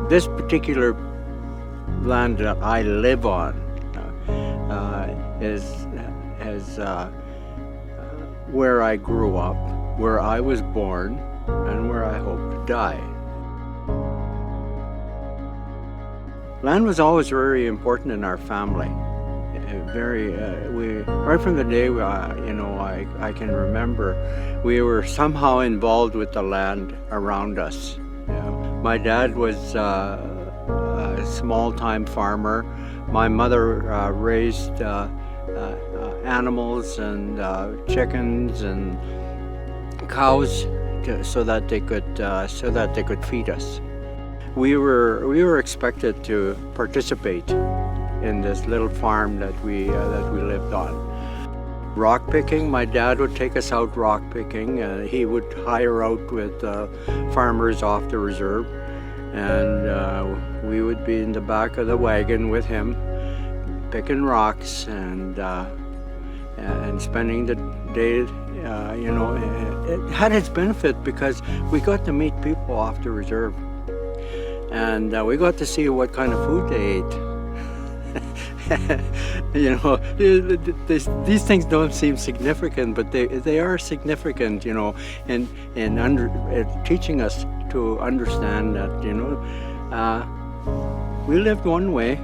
This particular land that I live on is where I grew up, where I was born, and where I hope to die. Land was always very important in our family. Right from the day I can remember, we were somehow involved with the land around us. My dad was a small-time farmer. My mother raised animals and chickens and cows so that they could feed us. We were expected to participate in this little farm that we lived on. Rock picking, my dad would take us out rock picking. He would hire out with farmers off the reserve, and we would be in the back of the wagon with him, picking rocks and spending the day. It had its benefit because we got to meet people off the reserve, and we got to see what kind of food they ate. These things don't seem significant, but they are significant, in teaching us to understand that, we lived one way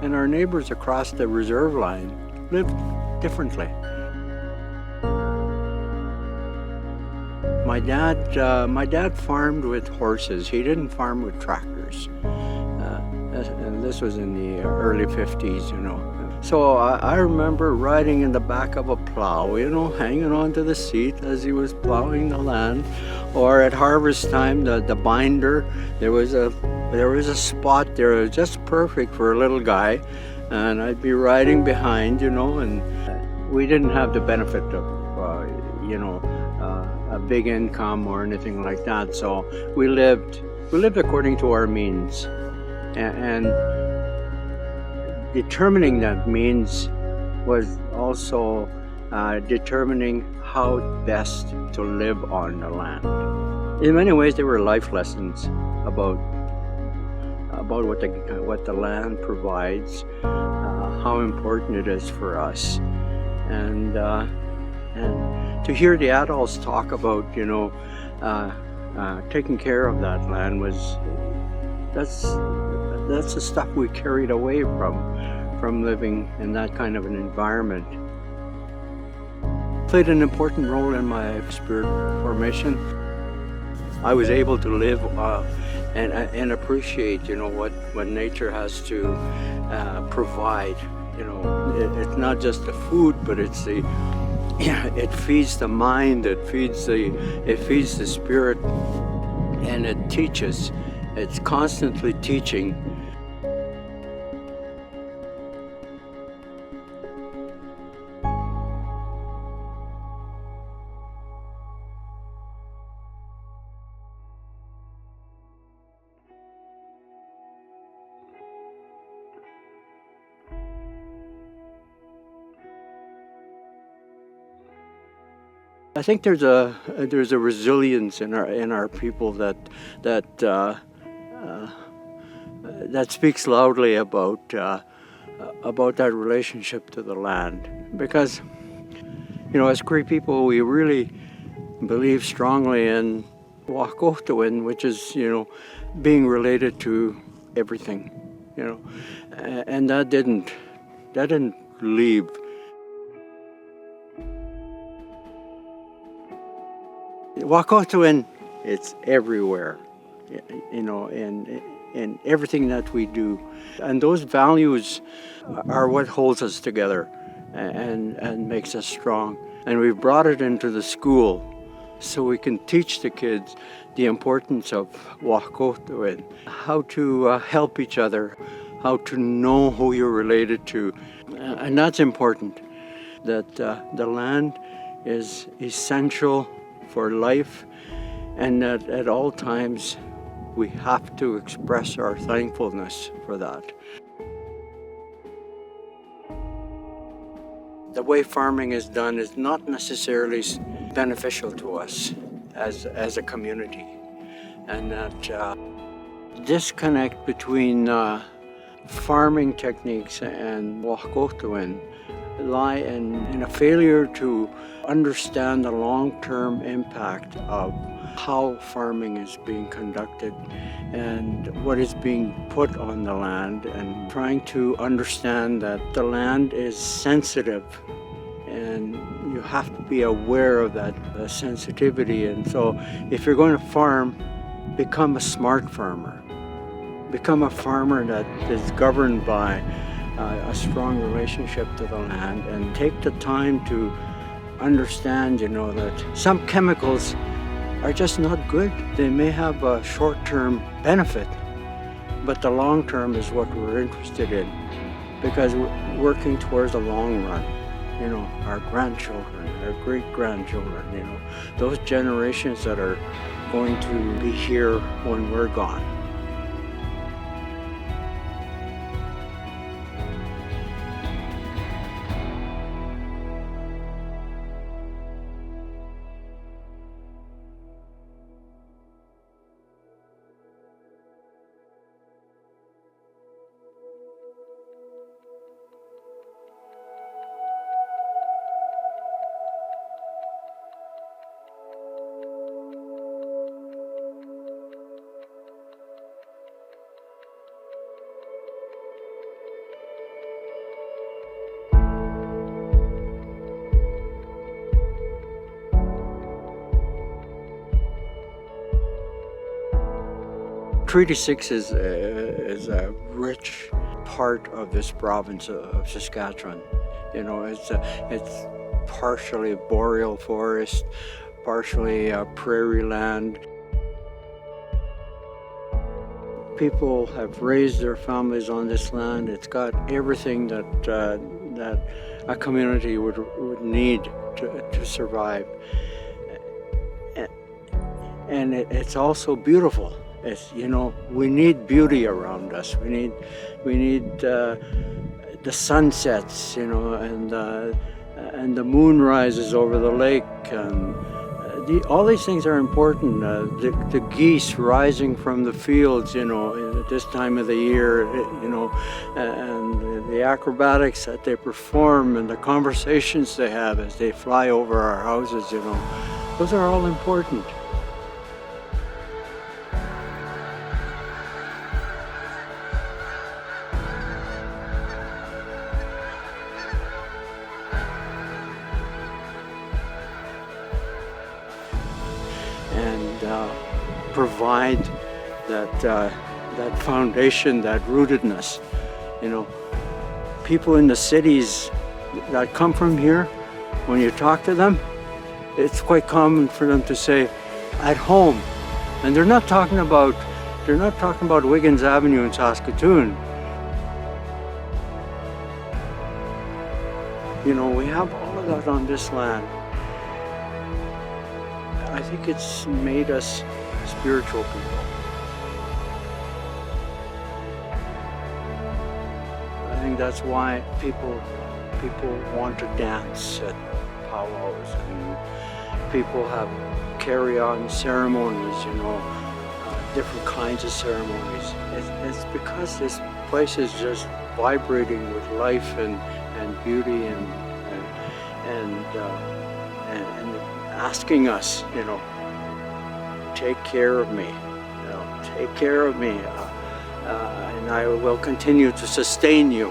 and our neighbors across the reserve line lived differently. My dad farmed with horses. He didn't farm with tractors. And this was in the early 50s, So I remember riding in the back of a plow, hanging onto the seat as he was plowing the land. Or at harvest time, the binder, there was a spot there that was just perfect for a little guy. And I'd be riding behind, and we didn't have the benefit of, a big income or anything like that. So we lived according to our means. And determining that means was also determining how best to live on the land. In many ways, there were life lessons about what the land provides, how important it is for us, and to hear the adults talk about taking care of that land that's the stuff we carried away from living in that kind of an environment. Played an important role in my spirit formation. I was able to live and appreciate, what nature has to provide. It's not just the food, but it feeds the mind, it feeds the spirit, and it teaches. It's constantly teaching. I think there's a resilience in our people that speaks loudly about that relationship to the land, because as Cree people we really believe strongly in wahkowtowin, which is being related to everything, and that didn't leave. Wahkowtowin, it's everywhere, in everything that we do. And those values are what holds us together and makes us strong. And we've brought it into the school so we can teach the kids the importance of wahkowtowin, how to help each other, how to know who you're related to. And that's important, that the land is essential for life, and that at all times we have to express our thankfulness for that. The way farming is done is not necessarily beneficial to us as a community, and that disconnect between farming techniques and wahkowtowin lie in a failure to understand the long-term impact of how farming is being conducted and what is being put on the land, and trying to understand that the land is sensitive and you have to be aware of that sensitivity. And so if you're going to farm, become a smart farmer. Become a farmer that is governed by a strong relationship to the land, and take the time to understand, that some chemicals are just not good. They may have a short-term benefit, but the long term is what we're interested in, because we're working towards the long run. Our grandchildren, our great-grandchildren, those generations that are going to be here when we're gone. Treaty 6 is a rich part of this province of Saskatchewan. It's partially boreal forest, partially prairie land. People have raised their families on this land. It's got everything that a community would need to survive. And it's also beautiful. We need beauty around us. We need the sunsets, and the moon rises over the lake. And all these things are important. The geese rising from the fields, at this time of the year, and the acrobatics that they perform, and the conversations they have as they fly over our houses, those are all important. And provide that foundation, that rootedness. People in the cities that come from here, when you talk to them, it's quite common for them to say, at home. And they're not talking about Wiggins Avenue in Saskatoon. We have all of that on this land. I think it's made us spiritual people. I think that's why people want to dance at powwows, and people have carry-on ceremonies, different kinds of ceremonies. It's because this place is just vibrating with life and beauty and asking us, take care of me, take care of me, and I will continue to sustain you,